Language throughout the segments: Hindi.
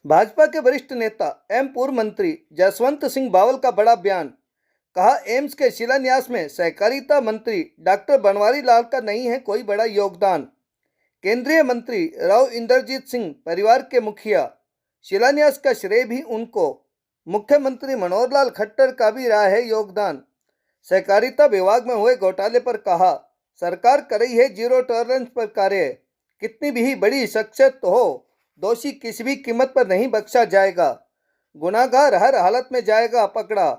भाजपा के वरिष्ठ नेता एवं पूर्व मंत्री जसवंत सिंह बावल का बड़ा बयान। कहा, एम्स के शिलान्यास में सहकारिता मंत्री डॉक्टर बनवारी लाल का नहीं है कोई बड़ा योगदान। केंद्रीय मंत्री राव इंद्रजीत सिंह परिवार के मुखिया, शिलान्यास का श्रेय भी उनको। मुख्यमंत्री मनोहर लाल खट्टर का भी रहा है योगदान। सहकारिता विभाग में हुए घोटाले पर कहा, सरकार कर रही है जीरो टॉलरेंस पर कार्य। कितनी भी बड़ी शख्सियत हो, दोषी किसी भी कीमत पर नहीं बख्शा जाएगा। गुनाहगार हर हालत में जाएगा पकड़ा।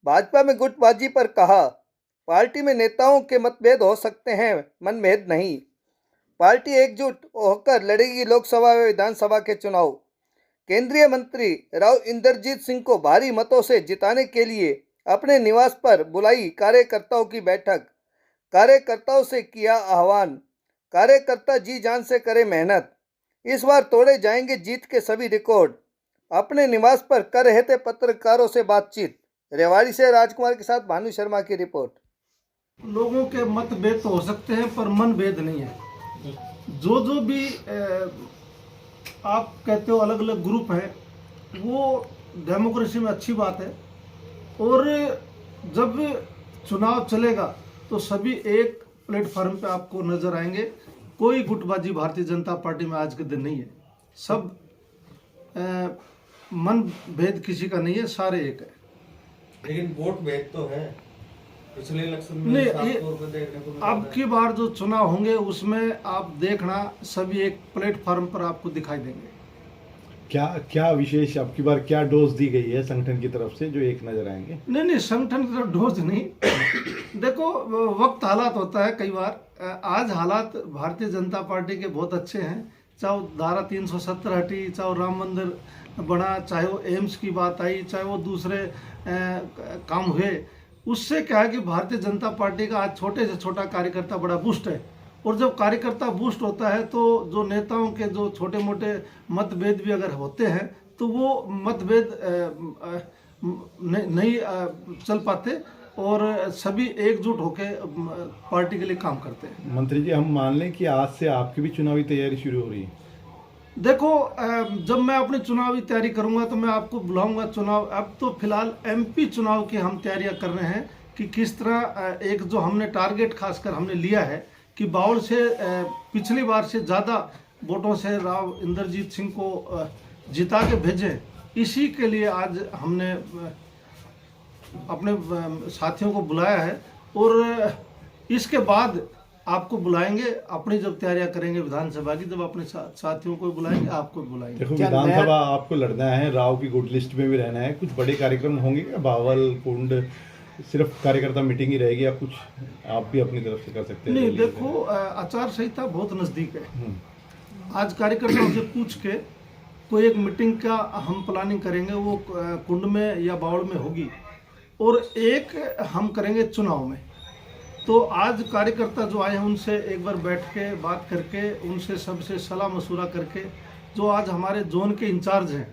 भाजपा में गुटबाजी पर कहा, पार्टी में नेताओं के मतभेद हो सकते हैं, मनभेद नहीं। पार्टी एकजुट होकर लड़ेगी लोकसभा व विधानसभा के चुनाव। केंद्रीय मंत्री राव इंद्रजीत सिंह को भारी मतों से जिताने के लिए अपने निवास पर बुलाई कार्यकर्ताओं की बैठक। कार्यकर्ताओं से किया आह्वान, कार्यकर्ता जी जान से करे मेहनत। इस बार तोड़े जाएंगे जीत के सभी रिकॉर्ड। अपने निवास पर कर रहे थे पत्रकारों से बातचीत। रेवाड़ी से राजकुमार के साथ भानु शर्मा की रिपोर्ट। लोगों के मतभेद तो हो सकते हैं पर मनभेद नहीं है। जो भी आप कहते हो अलग अलग ग्रुप हैं, वो डेमोक्रेसी में अच्छी बात है। और जब चुनाव चलेगा तो सभी एक प्लेटफॉर्म पे आपको नजर आएंगे। कोई गुटबाजी भारतीय जनता पार्टी में आज के दिन नहीं है। सब मन भेद किसी का नहीं है, सारे एक है। लेकिन वोट भेद तो है। पिछले इलेक्शन में नहीं, साफ तौर पे देखने को मिला अब की बार जो चुनाव होंगे उसमें आप देखना सभी एक प्लेटफॉर्म पर आपको दिखाई देंगे। क्या विशेष अब की बार क्या डोज दी गई है संगठन की तरफ से जो एक नजर आएंगे? नहीं, संगठन की तरफ डोज नहीं। देखो, वक्त हालात होता है कई बार। आज हालात भारतीय जनता पार्टी के बहुत अच्छे हैं। चाहे वो धारा 370 हटी, चाहे वो राम मंदिर बना, चाहे वो एम्स की बात आई, चाहे वो दूसरे काम हुए। उससे क्या है कि भारतीय जनता पार्टी का आज छोटे से छोटा कार्यकर्ता बड़ा बुस्ट है। और जब कार्यकर्ता बूस्ट होता है तो जो नेताओं के जो छोटे मोटे मतभेद भी अगर होते हैं तो वो मतभेद नहीं चल पाते और सभी एकजुट होकर पार्टी के लिए काम करते हैं। मंत्री जी, हम मान लें कि आज से आपकी भी चुनावी तैयारी शुरू हो रही है। देखो, जब मैं अपनी चुनावी तैयारी करूंगा तो मैं आपको बुलाऊंगा। चुनाव अब तो फिलहाल एमपी चुनाव की हम तैयारियां कर रहे हैं कि किस तरह एक जो हमने टारगेट खासकर हमने लिया है कि बावल से पिछली बार से ज़्यादा वोटों से राव इंद्रजीत सिंह को जिता के भेजें। इसी के लिए आज हमने अपने साथियों को बुलाया है और इसके बाद आपको बुलाएंगे। अपनी जब तैयारियां करेंगे विधानसभा की, जब अपने साथियों को बुलाएंगे, आपको बुलाएंगे। देखो, विधानसभा आपको लड़ना है, राव की गुड लिस्ट में भी रहना है। कुछ बड़े कार्यक्रम होंगे क्या? बावल कुंड सिर्फ कार्यकर्ता मीटिंग ही रहेगी या कुछ आप भी अपनी तरफ से कर सकते हैं? नहीं, देखो, आचार संहिता बहुत नज़दीक है। आज कार्यकर्ताओं से पूछ के कोई एक मीटिंग का हम प्लानिंग करेंगे, वो कुंड में या बावड़ में होगी, और एक हम करेंगे चुनाव में। तो आज कार्यकर्ता जो आए हैं उनसे एक बार बैठ के बात करके, उनसे सबसे सलाह मशूरा करके, जो आज हमारे जोन के इंचार्ज हैं,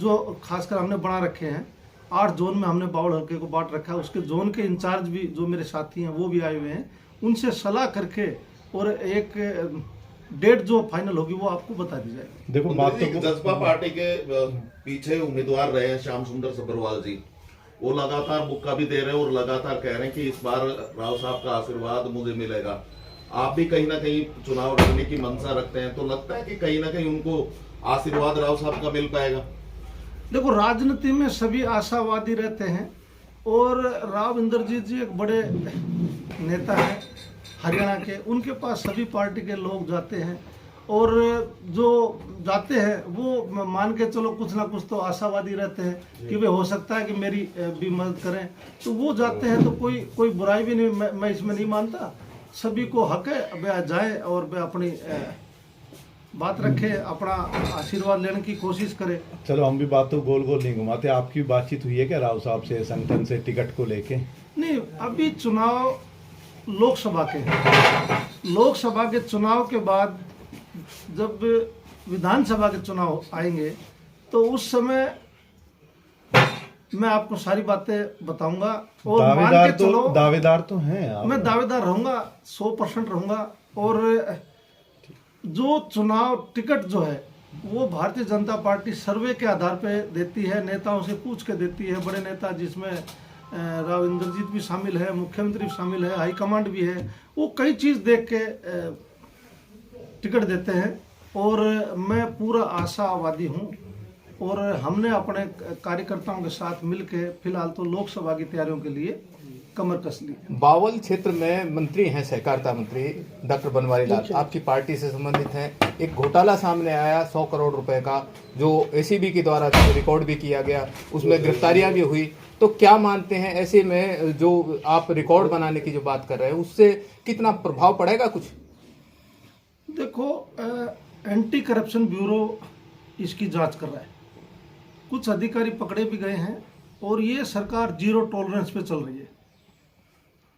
जो खासकर हमने बना रखे हैं, 8 जोन में हमने बावड़ हल्के को बांट रखा है, उसके जोन के इंचार्ज भी जो मेरे साथी हैं वो भी आए हुए हैं। उनसे सलाह करके और एक डेट जो फाइनल होगी वो आपको बता दी जाएगी। देखो, बात तो जसपा पार्टी के पीछे उम्मीदवार रहे हैं श्याम सुंदर सब्बरवाल जी, वो लगातार मुक्का भी दे रहे हैं और लगातार कह रहे हैं कि इस बार राव साहब का आशीर्वाद मुझे मिलेगा। आप भी कहीं ना कहीं चुनाव लड़ने की मंशा रखते हैं, तो लगता है कि कहीं ना कहीं उनको आशीर्वाद राव साहब का मिल पाएगा? देखो, राजनीति में सभी आशावादी रहते हैं और राव इंद्रजीत जी एक बड़े नेता हैं हरियाणा के। उनके पास सभी पार्टी के लोग जाते हैं और जो जाते हैं वो मान के चलो कुछ ना कुछ तो आशावादी रहते हैं कि वे हो सकता है कि मेरी भी मदद करें, तो वो जाते हैं। तो कोई बुराई भी नहीं, मैं इसमें नहीं मानता। सभी को हक है, वे जाए और वे अपनी बात रखे, अपना आशीर्वाद लेने की कोशिश करे। चलो, हम भी बात तो गोल गोल नहीं घुमाते। आपकी बातचीत हुई है क्या राव साहब से संगठन से टिकट को लेके? नहीं, अभी चुनाव लोकसभा के हैं। लोकसभा के चुनाव के बाद जब विधानसभा के चुनाव आएंगे तो उस समय मैं आपको सारी बातें बताऊंगा। और मान के चलो, दावेदार तो हैं आप। मैं दावेदार रहूंगा, 100% रहूंगा। और जो चुनाव टिकट जो है वो भारतीय जनता पार्टी सर्वे के आधार पे देती है, नेताओं से पूछ के देती है। बड़े नेता जिसमें राव इंद्रजीत भी शामिल है, मुख्यमंत्री भी शामिल है, हाईकमांड भी है, वो कई चीज़ देख के टिकट देते हैं। और मैं पूरा आशावादी हूँ और हमने अपने कार्यकर्ताओं के साथ मिलके फिलहाल तो लोकसभा की तैयारियों के लिए कमर कस ली। बावल क्षेत्र में मंत्री हैं, सहकारिता मंत्री डॉक्टर बनवारी लाल, आपकी पार्टी से संबंधित हैं। एक घोटाला सामने आया 100 करोड़ रुपए का, जो एसीबी के द्वारा रिकॉर्ड भी किया गया, उसमें गिरफ्तारियां भी हुई। तो क्या मानते हैं ऐसे में जो आप रिकॉर्ड बनाने की जो बात कर रहे हैं उससे कितना प्रभाव पड़ेगा? कुछ देखो, एंटी करप्शन ब्यूरो इसकी जांच कर रहा है, कुछ अधिकारी पकड़े भी गए हैं और ये सरकार जीरो टॉलरेंस पे चल रही है।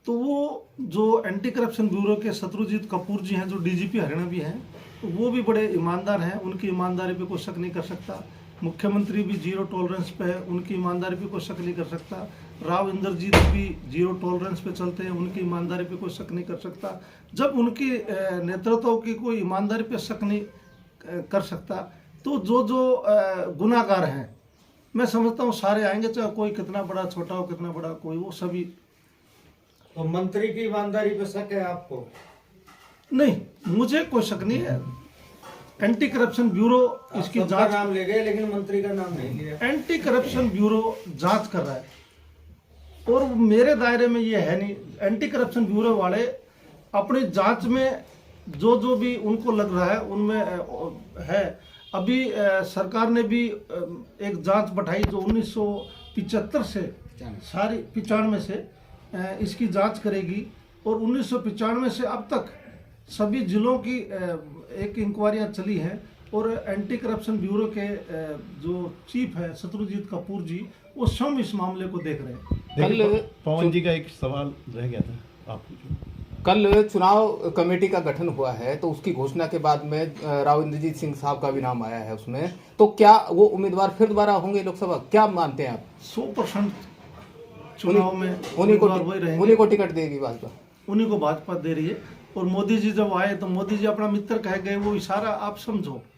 तो वो जो एंटी करप्शन ब्यूरो के शत्रुजीत कपूर जी हैं, जो डीजीपी हरियाणा भी हैं, तो वो भी बड़े ईमानदार हैं, उनकी ईमानदारी पे कोई शक नहीं कर सकता। मुख्यमंत्री भी जीरो टॉलरेंस पे है, उनकी ईमानदारी पे कोई शक नहीं कर सकता। राव इंद्रजीत भी जीरो टॉलरेंस पे चलते हैं, उनकी ईमानदारी पे कोई शक नहीं कर सकता। जब उनकी नेतृत्व की कोई ईमानदारी पे शक नहीं कर सकता, तो जो गुनाहगार हैं, मैं समझता हूँ सारे आएंगे, चाहे कोई कितना बड़ा छोटा हो, कितना बड़ा कोई, वो सभी। तो मंत्री की ईमानदारी पे शक है आपको? नहीं, मुझे कोई शक नहीं है। एंटी करप्शन ब्यूरो इसकी सबका जांच, नाम ले गए लेकिन मंत्री का नाम नहीं लिया। एंटी करप्शन ब्यूरो जांच कर रहा है और मेरे दायरे में ये है नहीं। एंटी करप्शन ब्यूरो वाले अपनी जांच में जो भी उनको लग रहा है उनमें है। अभी सरकार ने भी एक जांच बैठाई जो 1975 से सारी 95 से इसकी जांच करेगी और 1995 से अब तक सभी जिलों की एक इंक्वायरियां चली हैं और एंटी करप्शन ब्यूरो के जो चीफ है शत्रुजीत कपूर जी, वो स्वयं इस मामले को देख रहे हैं। देखिए, कल पवन जी का एक सवाल रह गया था, आप पूछो। कल चुनाव कमेटी का गठन हुआ है, तो उसकी घोषणा के बाद में राव इंद्रजीत सिंह साहब का भी नाम आया है उसमें, तो क्या वो उम्मीदवार फिर दोबारा होंगे लोकसभा? क्या मानते हैं आप? 100% चुनाव में उन्हीं उम्मीदवार वही रहेंगे। को टिकट देगी भाजपा? उन्हीं को भाजपा दे रही है। और मोदी जी जब आए तो मोदी जी अपना मित्र कह गए, वो इशारा आप समझो।